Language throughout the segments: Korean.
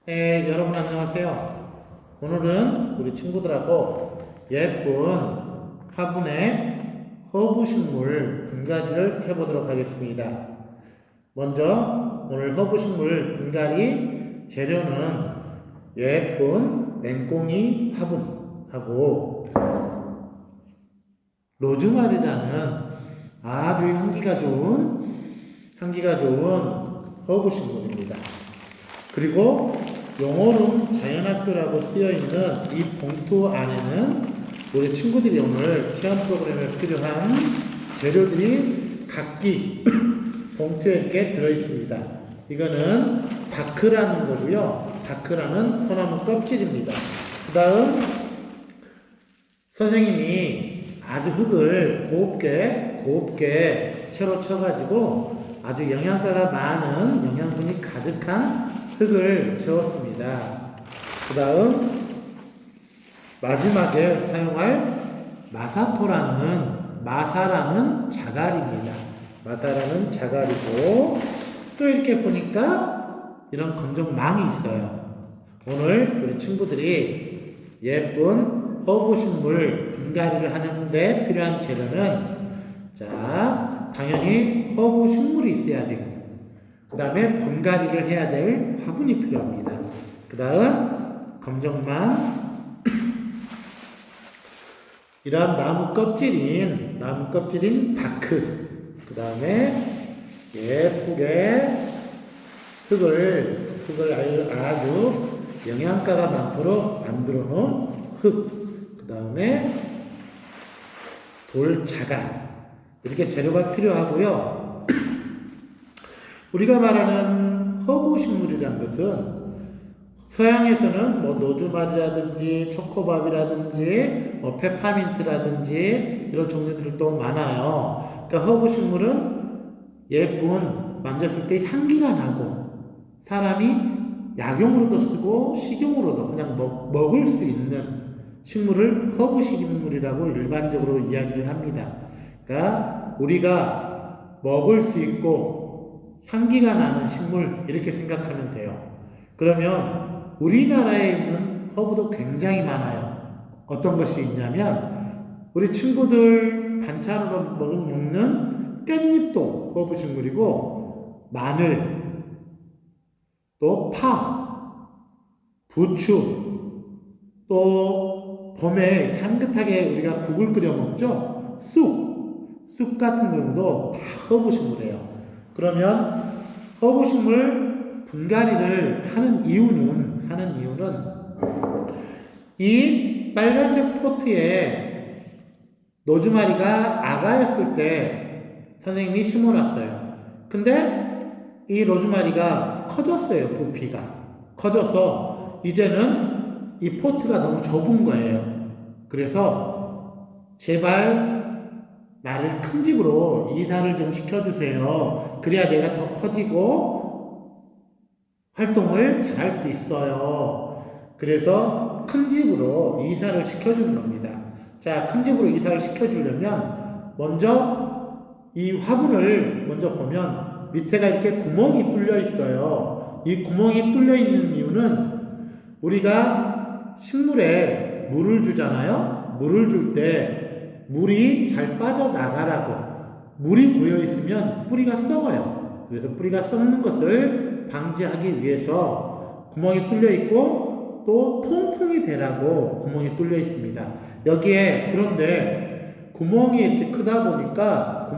네, 여러분 안녕하세요. 오늘은 우리 친구들하고 예쁜 화분의 허브식물 분갈이를 해보도록 하겠습니다. 먼저 오늘 허브식물 분갈이 재료는 예쁜 맹꽁이 화분하고 로즈마리라는 아주 향기가 좋은 허브식물입니다. 그리고 용어룸 자연학교라고 쓰여있는 이 봉투 안에는 우리 친구들이 오늘 체험 프로그램에 필요한 재료들이 각기 봉투에 이렇게 들어있습니다. 이거는 다크라는 거고요. 다크라는 소나무 껍질입니다. 그 다음 선생님이 아주 흙을 곱게 채로 쳐가지고 아주 영양가가 많은 영양분이 가득한 흙을 채웠습니다. 그 다음 마지막에 사용할 마사라는 자갈입니다. 마사라는 자갈이고 또 이렇게 보니까 이런 검정 망이 있어요. 오늘 우리 친구들이 예쁜 허브식물 분갈이를 하는데 필요한 재료는 당연히 허브식물이 있어야 되고 그 다음에 분갈이를 해야 될 화분이 필요합니다. 그 다음 검정망 이런 나무 껍질인 다크 그 다음에 예쁘게 흙을 아주 영양가가 많도록 만들어 놓은 흙, 그 다음에 돌자갈 이렇게 재료가 필요하고요. 우리가 말하는 허브식물이라는 것은 서양에서는 노즈마리라든지 초코밥이라든지 페퍼민트라든지 이런 종류들이 또 많아요. 그러니까 허브식물은 예쁜 만졌을 때 향기가 나고 사람이 약용으로도 쓰고 식용으로도 그냥 먹을 수 있는 식물을 허브식물이라고 일반적으로 이야기를 합니다. 그러니까 우리가 먹을 수 있고 향기가 나는 식물 이렇게 생각하면 돼요. 그러면 우리나라에 있는 허브도 굉장히 많아요. 어떤 것이 있냐면 우리 친구들 반찬으로 먹는 깻잎도 허브식물이고 마늘, 또 파, 부추, 또 봄에 향긋하게 우리가 국을 끓여 먹죠. 쑥 같은 경우도 다 허브식물이에요. 그러면 허브식물 분갈이를 하는 이유는 이 빨간색 포트에 로즈마리가 아가였을 때 선생님이 심어놨어요. 근데 이 로즈마리가 커졌어요. 부피가 커져서 이제는 이 포트가 너무 좁은 거예요. 그래서 제발 나를 큰 집으로 이사를 좀 시켜주세요. 그래야 내가 더 커지고 활동을 잘할 수 있어요. 그래서 큰 집으로 이사를 시켜주는 겁니다. 자, 큰 집으로 이사를 시켜주려면 먼저 이 화분을 먼저 보면 밑에가 이렇게 구멍이 뚫려 있어요. 이 구멍이 뚫려 있는 이유는 우리가 식물에 물을 주잖아요. 물을 줄 때 물이 잘 빠져나가라고. 물이 고여있으면 뿌리가 썩어요. 그래서 뿌리가 썩는 것을 방지하기 위해서 구멍이 뚫려 있고 또 통풍이 되라고 구멍이 뚫려 있습니다. 여기에 그런데 구멍이 이렇게 크다 보니까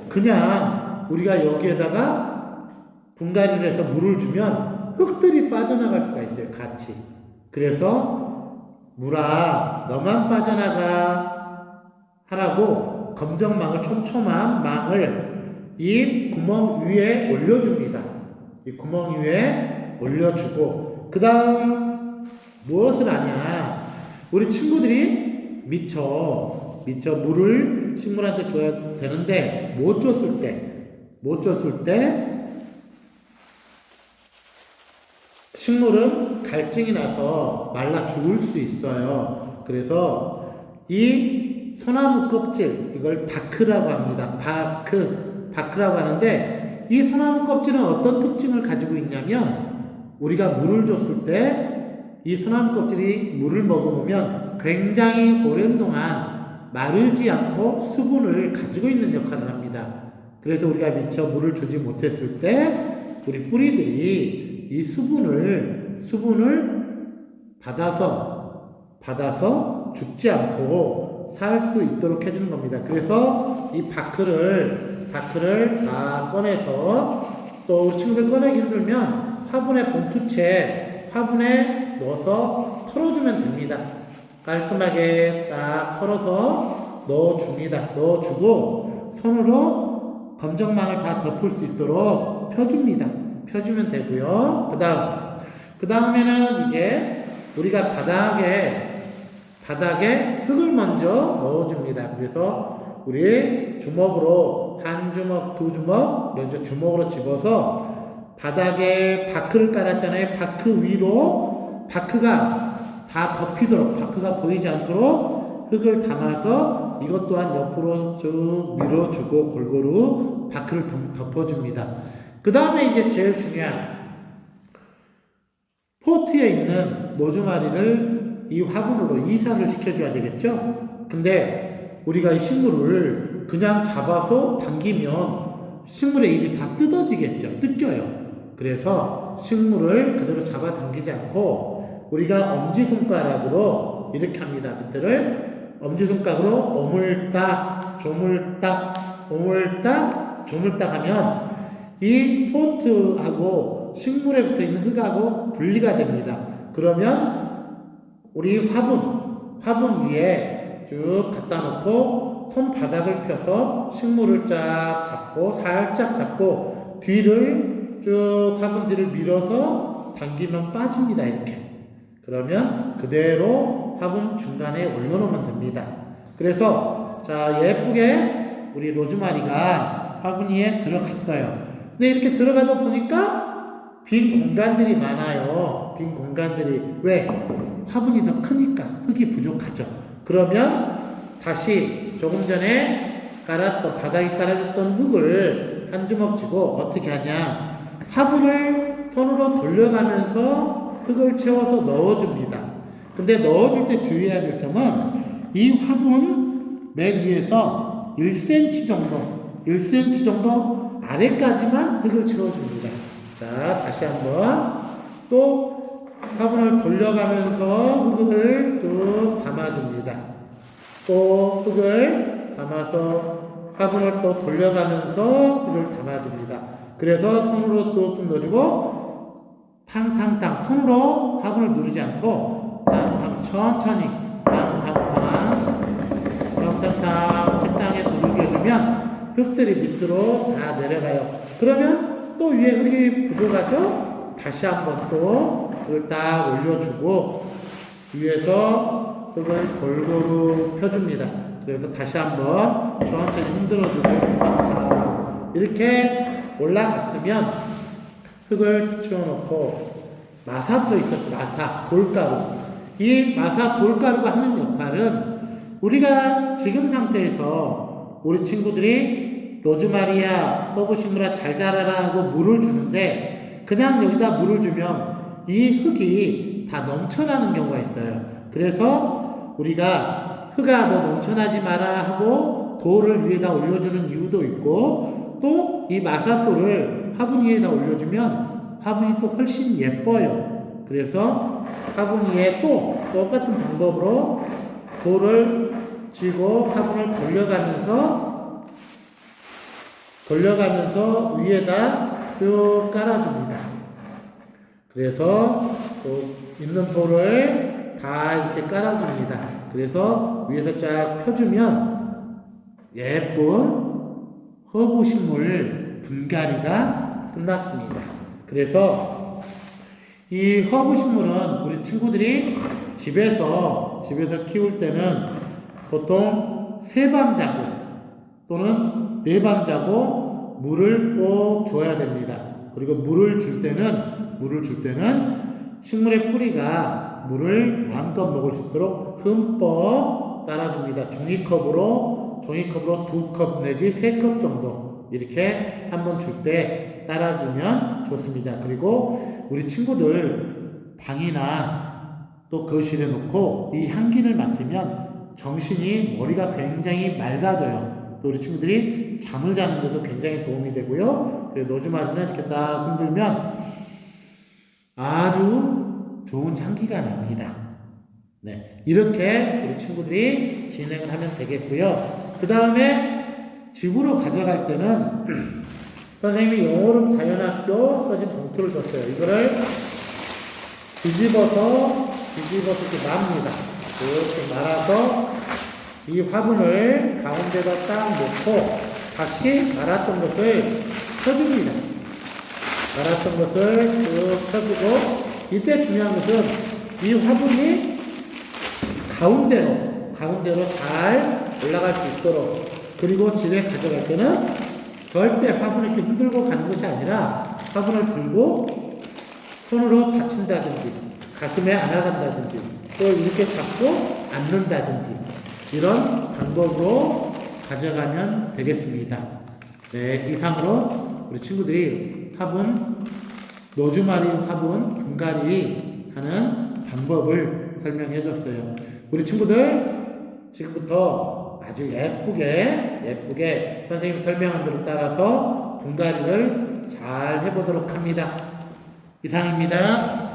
그냥 우리가 여기에다가 분갈이를 해서 물을 주면 흙들이 빠져나갈 수가 있어요. 같이. 그래서 물아 너만 빠져나가 하라고 검정망을 촘촘한 망을 이 구멍 위에 올려줍니다. 이 구멍 위에 올려주고 그 다음 무엇을 하냐 우리 친구들이 미처 물을 식물한테 줘야 되는데 못 줬을 때 식물은 갈증이 나서 말라 죽을 수 있어요. 그래서 이 소나무 껍질, 이걸 바크라고 합니다. 바크라고 하는데 이 소나무 껍질은 어떤 특징을 가지고 있냐면 우리가 물을 줬을 때 이 소나무 껍질이 물을 머금으면 굉장히 오랜 동안 마르지 않고 수분을 가지고 있는 역할을 합니다. 그래서 우리가 미처 물을 주지 못했을 때 우리 뿌리들이 이 수분을 받아서 죽지 않고 살 수 있도록 해주는 겁니다. 그래서 이 바크를 다 꺼내서 또 우리 친구들 꺼내기 힘들면 화분에 넣어서 털어주면 됩니다. 깔끔하게 딱 털어서 넣어주고 손으로 검정망을 다 덮을 수 있도록 펴주면 되고요. 그 다음에는 이제 우리가 바닥에 흙을 먼저 넣어줍니다. 그래서 우리 주먹으로 한 주먹, 두 주먹 먼저 주먹으로 집어서 바닥에 바크를 깔았잖아요. 바크 위로 바크가 다 덮이도록, 바크가 보이지 않도록 흙을 담아서 이것 또한 옆으로 쭉 밀어주고 골고루 바크를 덮어줍니다. 그 다음에 이제 제일 중요한 포트에 있는 로즈마리를 이 화분으로 이사를 시켜줘야 되겠죠? 근데 우리가 이 식물을 그냥 잡아서 당기면 식물의 잎이 다 뜯겨요. 그래서 식물을 그대로 잡아 당기지 않고 우리가 엄지손가락으로 이렇게 합니다. 밑에를 엄지손가락으로 오물딱, 조물딱, 오물딱, 조물딱 하면 이 포트하고 식물에 붙어 있는 흙하고 분리가 됩니다. 그러면 우리 화분 위에 쭉 갖다 놓고 손바닥을 펴서 식물을 살짝 잡고 뒤를 쭉 화분 뒤를 밀어서 당기면 빠집니다. 이렇게. 그러면 그대로 화분 중간에 올려놓으면 됩니다. 그래서 예쁘게 우리 로즈마리가 화분 위에 들어갔어요. 근데 이렇게 들어가다 보니까 빈 공간들이 많아요. 빈 공간들이. 왜? 화분이 더 크니까 흙이 부족하죠. 그러면 다시 조금 전에 바닥에 깔아줬던 흙을 한 주먹 쥐고 어떻게 하냐? 화분을 손으로 돌려가면서 흙을 채워서 넣어줍니다. 근데 넣어줄 때 주의해야 될 점은 이 화분 맨 위에서 1cm 정도 아래까지만 흙을 채워줍니다. 자, 다시 한번 또 화분을 돌려가면서 흙을 또 담아줍니다. 또 흙을 담아서 화분을 또 돌려가면서 흙을 담아줍니다. 그래서 손으로 또 넣어주고 탕탕탕 손으로 화분을 누르지 않고 탕탕 천천히 탕탕탕 책상에 두들겨주면 흙들이 밑으로 다 내려가요. 그러면 또 위에 흙이 부족하죠? 다시 한번 또 흙을 딱 올려주고 위에서 흙을 골고루 펴줍니다. 그래서 다시 한번 천천히 흔들어주고 이렇게 올라갔으면 흙을 채워놓고 마사도 있었고 돌가루. 이 돌가루가 하는 역할은 우리가 지금 상태에서 우리 친구들이 로즈마리야, 허브식물아 잘 자라라 하고 물을 주는데 그냥 여기다 물을 주면 이 흙이 다 넘쳐나는 경우가 있어요. 그래서 우리가 흙아 너 넘쳐나지 마라 하고 돌을 위에다 올려주는 이유도 있고 또 이 마사토를 화분 위에다 올려주면 화분이 또 훨씬 예뻐요. 그래서 화분 위에 또 똑같은 방법으로 돌을 쥐고 화분을 돌려가면서 위에다 쭉 깔아줍니다. 그래서 또 있는 돌을 다 이렇게 깔아줍니다. 그래서 위에서 쫙 펴주면 예쁜 허브식물 분갈이가 끝났습니다. 그래서 이 허브식물은 우리 친구들이 집에서 키울 때는 보통 3밤 자고 또는 4밤 자고 물을 꼭 줘야 됩니다. 그리고 물을 줄 때는 식물의 뿌리가 물을 마음껏 먹을 수 있도록 흠뻑 따라줍니다. 종이컵으로 2컵 내지 3컵 정도 이렇게 한번 줄 때 맞게 따라주면 좋습니다. 그리고 우리 친구들 방이나 또 거실에 놓고 이 향기를 맡으면 정신이 머리가 굉장히 맑아져요. 또 우리 친구들이 잠을 자는데도 굉장히 도움이 되고요. 그리고 노즈마리는 이렇게 딱 흔들면 아주 좋은 향기가 납니다. 네, 이렇게 우리 친구들이 진행을 하면 되겠고요. 그 다음에 집으로 가져갈 때는 선생님이 영어룸 자연학교 써진 봉투를 줬어요. 이거를 뒤집어서 이렇게 맙니다. 이렇게 말아서 이 화분을 가운데다 딱 놓고 다시 말았던 것을 펴줍니다. 말았던 것을 쭉 펴주고, 이때 중요한 것은 이 화분이 가운데로 잘 올라갈 수 있도록, 그리고 집에 가져갈 때는 절대 화분을 이렇게 흔들고 가는 것이 아니라 화분을 들고 손으로 받친다든지 가슴에 안아간다든지 또 이렇게 잡고 앉는다든지 이런 방법으로 가져가면 되겠습니다. 네, 이상으로 우리 친구들이 화분, 노즈마리 화분 분갈이 하는 방법을 설명해 줬어요. 우리 친구들 지금부터 아주 예쁘게 선생님 설명한 대로 따라서 분갈이를 잘 해보도록 합니다. 이상입니다.